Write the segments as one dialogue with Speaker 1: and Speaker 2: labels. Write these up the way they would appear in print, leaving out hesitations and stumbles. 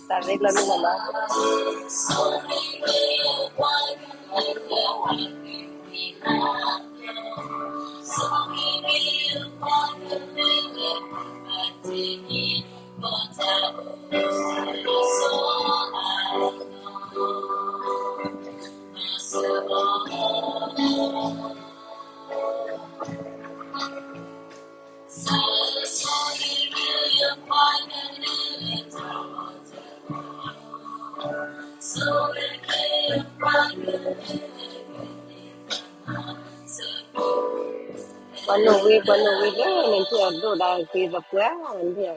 Speaker 1: Tarik lagi mama. Buonu week nanti ada dah kita puas nanti.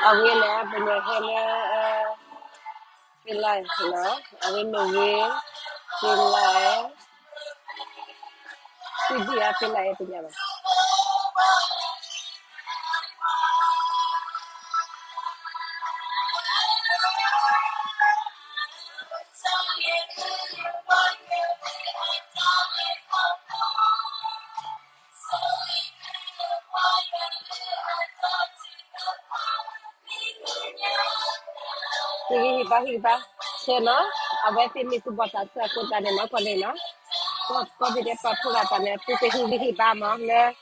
Speaker 1: Awin lah punya hanya pilih na. Awin nungguin pilih. Dia pilih punya apa? Hiba. Cina, awet ini tu buat apa? Aku tanya nak kau ni na. Kau dia pula tanya. Tu hiba mah ne.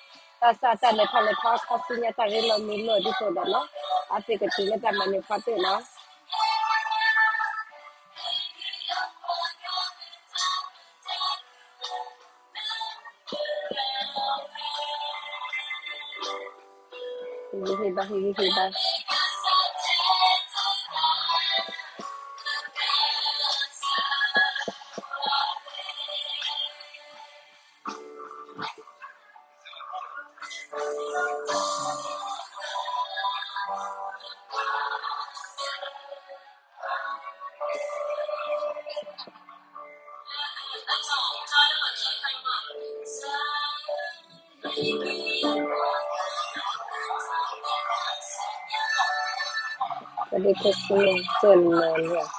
Speaker 1: Asa tanya tanya kau punya tanya lo milo di sana na. Apa kecil ni tanya ni kau tu na. Hiba. Jadi kecil ni.